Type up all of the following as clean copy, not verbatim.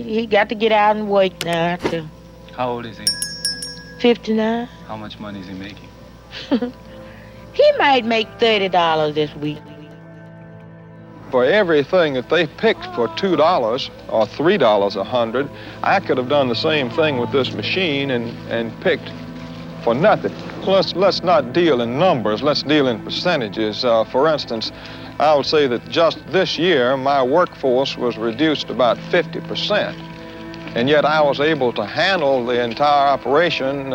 He got to get out and work now, too. How old is he? 59. How much money is he making? He might make $30 this week. For everything that they picked for $2 or $3 a hundred, I could have done the same thing with this machine and picked for nothing. Let's not deal in numbers, let's deal in percentages. For instance, I would say that just this year, my workforce was reduced about 50%. And yet I was able to handle the entire operation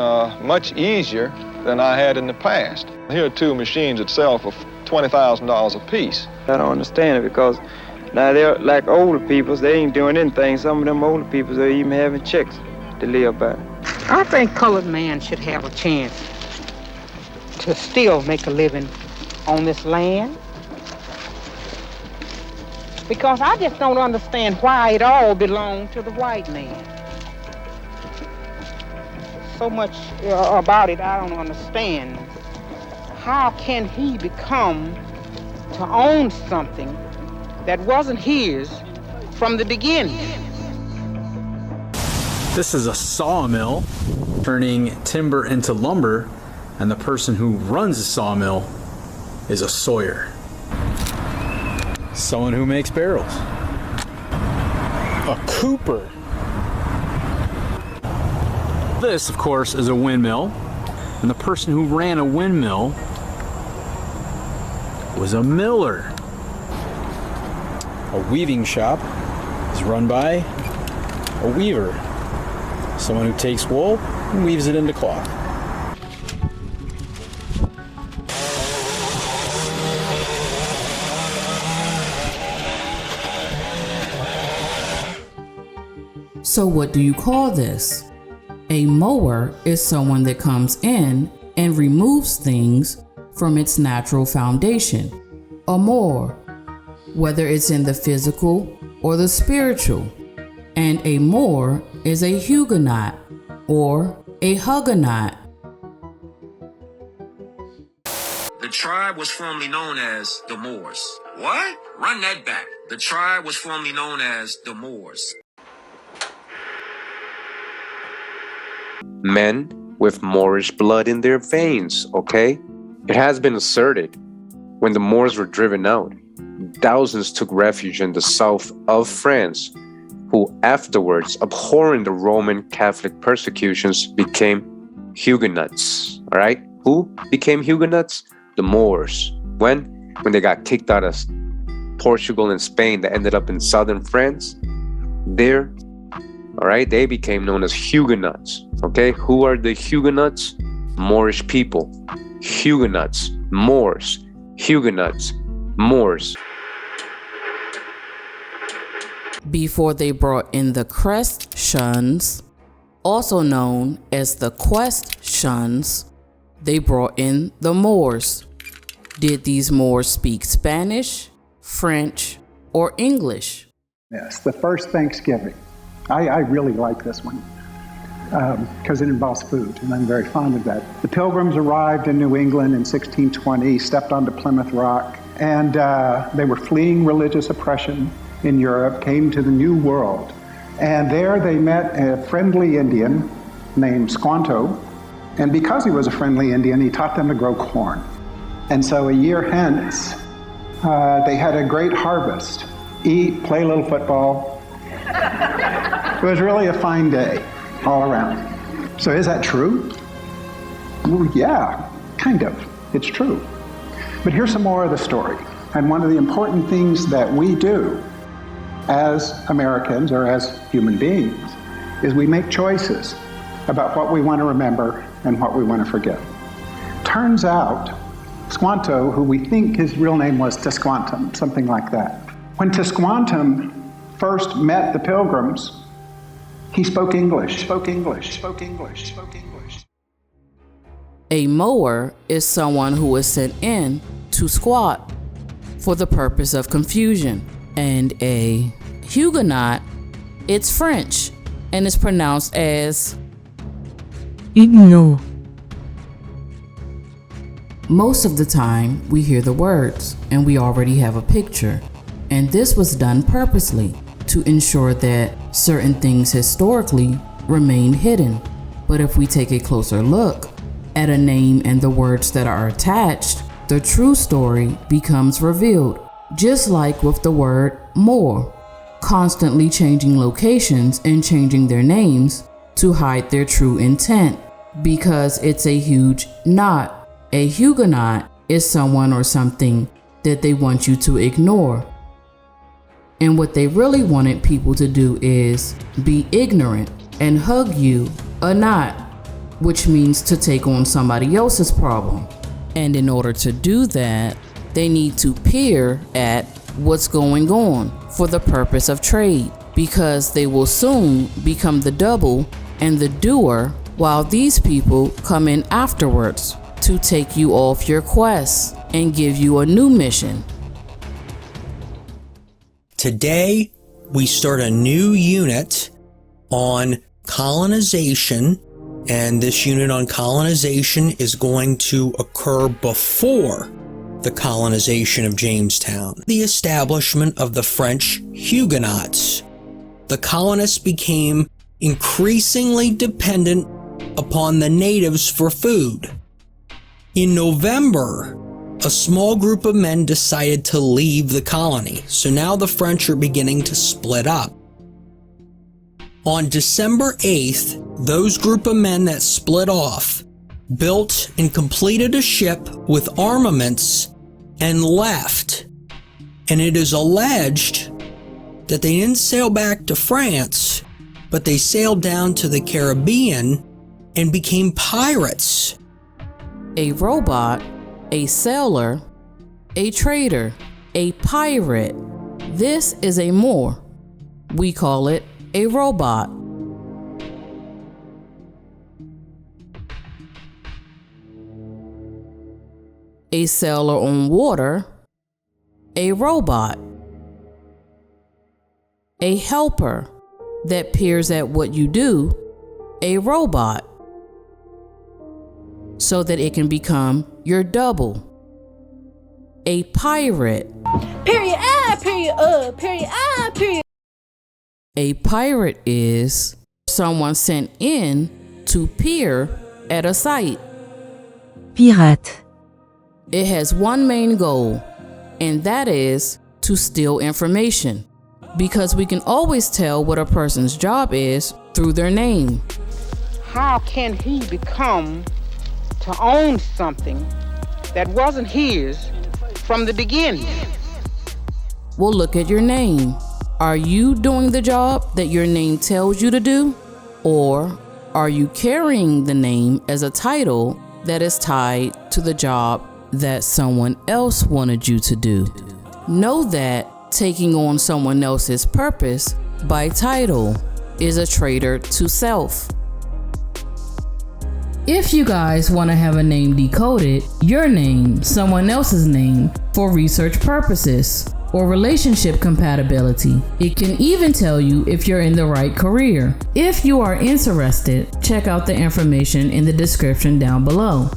much easier than I had in the past. Here are two machines that sell for $20,000 a piece. I don't understand it because now they're like older people, they ain't doing anything. Some of them older people, they're even having chicks to live by. I think colored man should have a chance to still make a living on this land. Because I just don't understand why it all belonged to the white man. So much about it I don't understand. How can he become to own something that wasn't his from the beginning? This is a sawmill turning timber into lumber, and the person who runs the sawmill is a sawyer. Someone who makes barrels. A cooper. This, of course, is a windmill, and the person who ran a windmill was a miller. A weaving shop is run by a weaver, someone who takes wool and weaves it into cloth. So what do you call this? A mower is someone that comes in and removes things from its natural foundation, or more, whether it's in the physical or the spiritual. And a Moor is a Huguenot or a Huguenot. The tribe was formerly known as the Moors. What? Run that back. The tribe was formerly known as the Moors. Men with Moorish blood in their veins, okay? It has been asserted when the Moors were driven out, thousands took refuge in the south of France, who afterwards, abhorring the Roman Catholic persecutions, became Huguenots, all right? Who became Huguenots? The Moors. When they got kicked out of Portugal and Spain that ended up in southern France, there, all right, they became known as Huguenots, okay? Who are the Huguenots? Moorish people. Huguenots, Moors, Huguenots, Moors. Before they brought in the Christians, also known as the Questions, they brought in the Moors. Did these Moors speak Spanish, French, or English? Yes, the first Thanksgiving. I really like this one because it involves food, and I'm very fond of that. The Pilgrims arrived in New England in 1620, stepped onto Plymouth Rock, and they were fleeing religious oppression in Europe, came to the New World. And there they met a friendly Indian named Squanto, and because he was a friendly Indian, he taught them to grow corn. And so a year hence, they had a great harvest. Eat, play a little football. It was really a fine day all around. So is that true? Well, yeah, kind of. It's true. But here's some more of the story. And one of the important things that we do as Americans or as human beings is we make choices about what we want to remember and what we want to forget. Turns out, Squanto, who we think his real name was Tisquantum, something like that. When Tisquantum first met the Pilgrims, he spoke English. A mower is someone who is sent in to squat for the purpose of confusion. And a Huguenot, it's French, and is pronounced as igno. Most of the time, we hear the words and we already have a picture, and this was done purposely to ensure that certain things historically remain hidden. But if we take a closer look at a name and the words that are attached, the true story becomes revealed, just like with the word Moor, constantly changing locations and changing their names to hide their true intent, because it's a huge knot. A Huguenot is someone or something that they want you to ignore. And what they really wanted people to do is be ignorant and hug you a knot, which means to take on somebody else's problem. And in order to do that, they need to peer at what's going on for the purpose of trade, because they will soon become the double and the doer, while these people come in afterwards to take you off your quest and give you a new mission. Today, we start a new unit on colonization, and this unit on colonization is going to occur before the colonization of Jamestown, the establishment of the French Huguenots. The colonists became increasingly dependent upon the natives for food. In November, a small group of men decided to leave the colony, so now the French are beginning to split up. On December 8th, those group of men that split off built and completed a ship with armaments and left. And it is alleged that they didn't sail back to France, but they sailed down to the Caribbean and became pirates. A robot, a sailor, a trader, a pirate. This is a Moor. We call it a robot. A sailor on water, a robot. A helper that peers at what you do, a robot, so that it can become your double. A pirate. Period, period, period. A pirate is someone sent in to peer at a site. Pirate. It has one main goal, and that is to steal information, because we can always tell what a person's job is through their name. How can he become to own something that wasn't his from the beginning? Well, look at your name. Are you doing the job that your name tells you to do? Or are you carrying the name as a title that is tied to the job that someone else wanted you to do? Know that taking on someone else's purpose by title is a traitor to self. If you guys want to have a name decoded, your name, someone else's name, for research purposes or relationship compatibility, it can even tell you if you're in the right career. If you are interested, check out the information in the description down below.